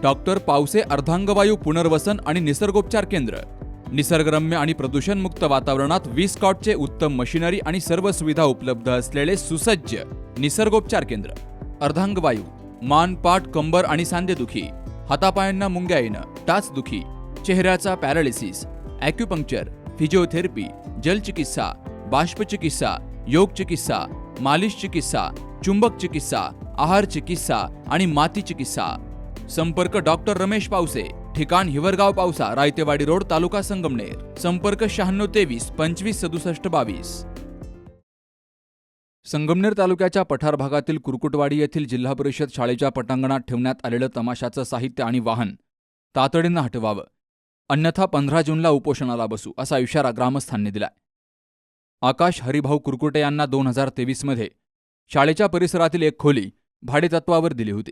Doctor Pawase अर्धांगवायू पुनर्वसन आणि निसर्गोपचार केंद्र, निसर्गरम्य आणि प्रदूषणमुक्त वातावरणात 20 कॉटचे उत्तम मशिनरी आणि सर्व सुविधा उपलब्ध असलेले सुसज्ज निसर्गोपचार केंद्र। अर्धांगवायू, मान, पाठ, कंबर आणि सांधेदुखी, हातापायांना मुंग्या येणं, टाचदुखी, चेहऱ्याचा पॅरालिसिस, ॲक्युपंक्चर, फिजिओथेरपी, जलचिकित्सा, बाष्पचिकित्सा, योग चिकित्सा, मालिश चिकित्सा, चुंबक चिकित्सा, आहार चिकित्सा आणि माती चिकित्सा। संपर्क डॉक्टर रमेश पावसे, ठिकाण हिवरगाव पावसा, रायतेवाडी रोड, तालुका संगमनेर। संपर्क 9623 25 67 22। संगमनेर तालुक्याच्या पठार भागातील कुरकुटवाडी येथील जिल्हा परिषद शाळेच्या पटांगणात ठेवण्यात आलेलं तमाशाचं साहित्य आणि वाहन तातडीनं हटवावं, अन्यथा 15 जूनला उपोषणाला बसू, असा इशारा ग्रामस्थांनी दिलाय। आकाश हरिभाऊ कुरकुटे यांना 2023 मध्ये शाळेच्या परिसरातील एक खोली भाडेतत्वावर दिली होती।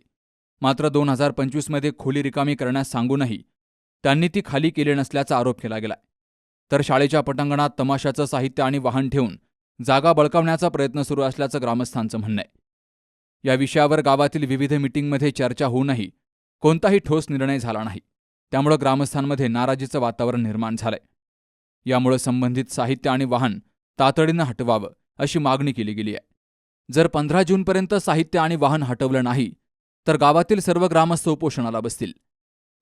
मात्र 2025 मध्ये खोली रिकामी करण्यास सांगूनही त्यांनी ती खाली केली नसल्याचा आरोप केला गेलाय। तर शाळेच्या पटांगणात तमाशाचं साहित्य आणि वाहन ठेवून जागा बळकावण्याचा प्रयत्न सुरू असल्याचं ग्रामस्थांचं म्हणणं आहे। या विषयावर गावातील विविध मीटिंगमध्ये चर्चा होऊनही कोणताही ठोस निर्णय झाला नाही। त्यामुळे ग्रामस्थांमध्ये नाराजीचं वातावरण निर्माण झालंय। यामुळे संबंधित साहित्य आणि वाहन तातडीनं हटवावं अशी मागणी केली गेली आहे। जर 15 जूनपर्यंत साहित्य आणि वाहन हटवलं नाही तर गावातील सर्व ग्रामस्थ उपोषणाला बसतील।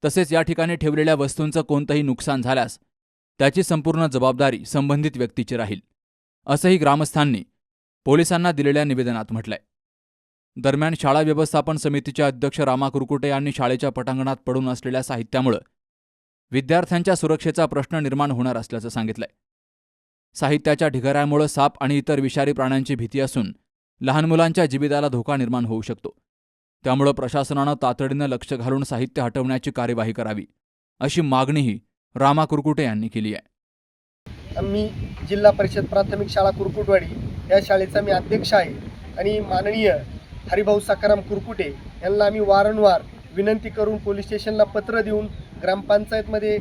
तसेच या ठिकाणी ठेवलेल्या वस्तूंचं कोणतंही नुकसान झाल्यास त्याची संपूर्ण जबाबदारी संबंधित व्यक्तीची राहील, असंही ग्रामस्थांनी पोलिसांना दिलेल्या निवेदनात म्हटलंय। दरम्यान शाळा व्यवस्थापन समितीचे अध्यक्ष रामा कुरकुटे यांनी शाळेच्या पटांगणात पडून असलेल्या साहित्यामुळे विद्यार्थ्यांच्या सुरक्षेचा प्रश्न निर्माण होणार असल्याचं सांगितलंय। साहित्याच्या ढिगाऱ्यामुळे साप आणि इतर विषारी प्राण्यांची भीती असून लहान मुलांच्या जीविताला धोका निर्माण होऊ शकतो। त्यामुळे प्रशासनानं तातडीनं लक्ष घालून साहित्य हटवण्याची कार्यवाही करावी, अशी मागणीही रामा कुरकुटे यांनी केली आहे। मी जिल्हा परिषद प्राथमिक शाळा कुरकुटवाडी या शाळेचा मी अध्यक्ष आहे आणि माननीय हरिभाऊ सखाराम कुरकुटे यांना आम्ही वारंवार विनंती करून पोलीस स्टेशनला पत्र देऊन, ग्रामपंचायतमध्ये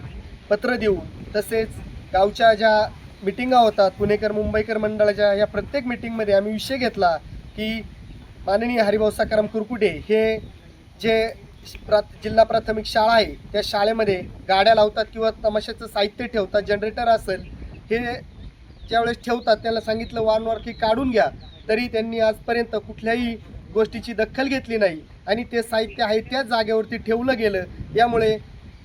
पत्र देऊन, तसेच गावच्या ज्या मिटिंगा होतात पुणेकर मुंबईकर मंडळाच्या, या प्रत्येक मिटिंगमध्ये आम्ही विषय घेतला की माननीय हरिभाऊ सखाराम कुरकुटे हे जे जिल्हा प्राथमिक शाळा आहे त्या शाळेमध्ये गाड्या लावतात किंवा तमाशाचं साहित्य ठेवतात, जनरेटर असेल, हे ज्यावेळेस ठेवतात त्याला सांगितलं वारंवार की काढून घ्या, तरी त्यांनी आजपर्यंत कुठल्याही गोष्टीची दखल घेतली नाही आणि ते साहित्य आहे त्याच जागेवरती ठेवलं गेलं। यामुळे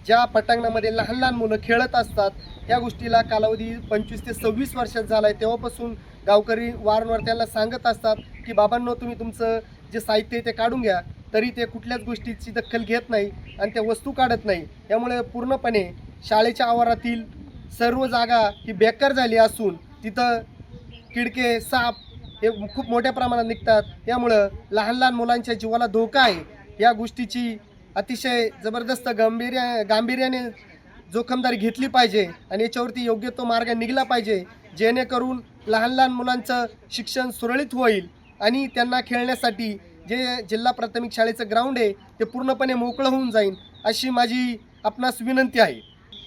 ज्या पटांगणामध्ये लहान लहान मुलं खेळत असतात, या गोष्टीला कालावधी 25 ते 26 वर्षात झाला आहे। तेव्हापासून गावकरी वारंवार त्याला सांगत असतात की बाबांनो, तुम्ही तुमचं जे साहित्य आहे ते काढून घ्या, तरी ते कुठल्याच गोष्टीची दखल घेत नाही आणि त्या वस्तू काढत नाही। त्यामुळे पूर्णपणे शाळेच्या आवारातील सर्व जागा ही बेकार झाली असून तिथं किडके, साप हे खूप मोठ्या प्रमाणात निघतात। यामुळं लहान लहान मुलांच्या जीवाला धोका आहे। या गोष्टीची अतिशय जबरदस्त गांभीर्याने जोखमदारी घेतली पाहिजे आणि याच्यावरती योग्य तो मार्ग निघला पाहिजे, जेणेकरून लहान लहान मुलांचं शिक्षण सुरळीत होईल आणि त्यांना खेळण्यासाठी जे जिल्हा प्राथमिक शाळेचं ग्राउंड आहे ते पूर्णपणे मोकळं होऊन जाईल, अशी माझी आपणास विनंती आहे।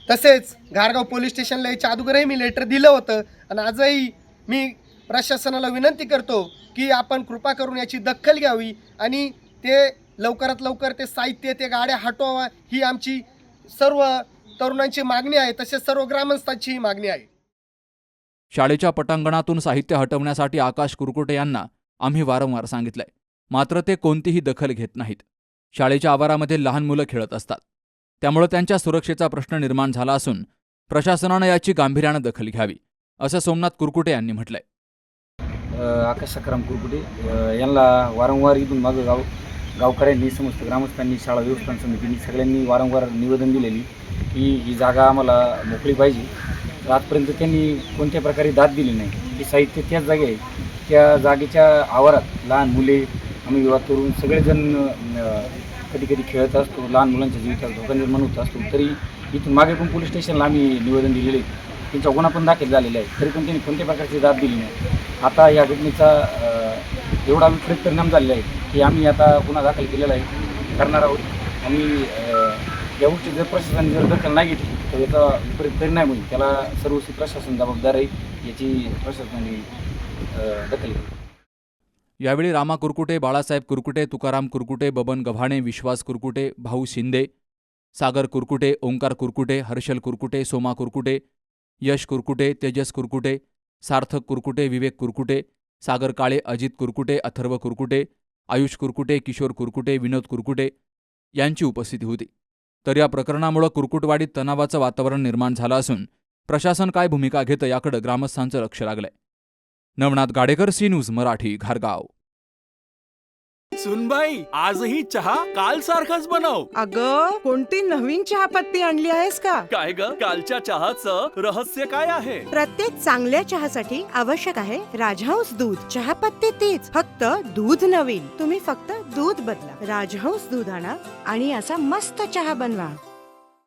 तसेच घारगाव पोलीस स्टेशनला याच्या अगोदरही मी लेटर दिलं होतं आणि आजही मी प्रशासनाला विनंती करतो की आपण कृपा करून याची दखल घ्यावी आणि ते लवकरात लवकर ते साहित्य, ते गाड्या हटवावा, ही आमची सर्व तरुणांची मागणी आहे, तसेच सर्व ग्रामस्थांची मागणी आहे। शाळेच्या पटांगणातून साहित्य हटवण्यासाठी आकाश कुरकुटे यांना आम्ही वारंवार सांगितलंय, मात्र ते कोणतीही दखल घेत नाहीत। शाळेच्या आवारामध्ये लहान मुलं खेळत असतात, त्यामुळे त्यांच्या सुरक्षेचा प्रश्न निर्माण झाला असून प्रशासनानं याची गांभीर्यानं दखल घ्यावी, असं सोमनाथ कुरकुटे यांनी म्हटलंय। आकाश सखाराम कुरकुटे यांना वारंवार इथून मागं गावकऱ्यांनी, समस्त ग्रामस्थांनी, शाळा व्यवस्थापन समितीने सगळ्यांनी वारंवार निवेदन दिलेली की ही जागा आम्हाला मोकळी पाहिजे। आजपर्यंत त्यांनी कोणत्या प्रकारे दाद दिली नाही। हे साहित्य त्याच जागे आहे, त्या जागेच्या आवारात लहान मुले, आम्ही विवाह करून सगळेजण कधी कधी खेळत असतो, लहान मुलांच्या जीविताला धोका निर्माण होत असतो। तरी इथून मागे पण पोलीस स्टेशनला आम्ही निवेदन दिलेले, त्यांचा गुन्हा पण दाखल झालेला आहे, तरी पण त्यांनी कोणत्या प्रकारची दाद दिली नाही। आता या घटनेचा एवढा विपरीत परिणाम झालेला आहे की आम्ही आता गुन्हा दाखल केलेला आहे, करणार आहोत आणि या गोष्टी जर प्रशासनाने जर दखल नाही घेतली तर याचा विपरीत परिणाम होईल। त्याला सर्वस्वी प्रशासन जबाबदार आहे, याची प्रशासनाने दखल घेतली। यावेळी रामा कुरकुटे, बाळासाहेब कुरकुटे, तुकाराम कुरकुटे, बबन गव्हाणे, विश्वास कुरकुटे, भाऊ शिंदे, सागर कुरकुटे, ओंकार कुरकुटे, हर्षल कुरकुटे, सोमा कुरकुटे, यश कुरकुटे, तेजस कुरकुटे, सार्थक कुरकुटे, विवेक कुरकुटे, सागर काळे, अजित कुरकुटे, अथर्व कुरकुटे, आयुष कुरकुटे, किशोर कुरकुटे, विनोद कुरकुटे यांची उपस्थिती होती. तर या प्रकरणामुळे कुरकुटवाडीत तणावाचं वातावरण निर्माण झालं असून प्रशासन काय भूमिका घेतं याकडे ग्रामस्थांचं लक्ष लागलंय. नवनाथ गाडेकर, सी न्यूज मराठी, घारगाव. सुनबाई, आजही चहा काल सारखाच बनव. अगं, कोणती नवीन चहापत्ती आणली आहेस का? काय ग, कालच्या चहाचं रहस्य काय आहे? प्रत्येक चांगल्या चहासाठी आवश्यक आहे राजहंस दूध. चहापत्ती तीच, फक्त दूध नवीन. तुम्ही फक्त दूध बदला. राजहंस दूध आणा आणि असा मस्त चहा बनवा.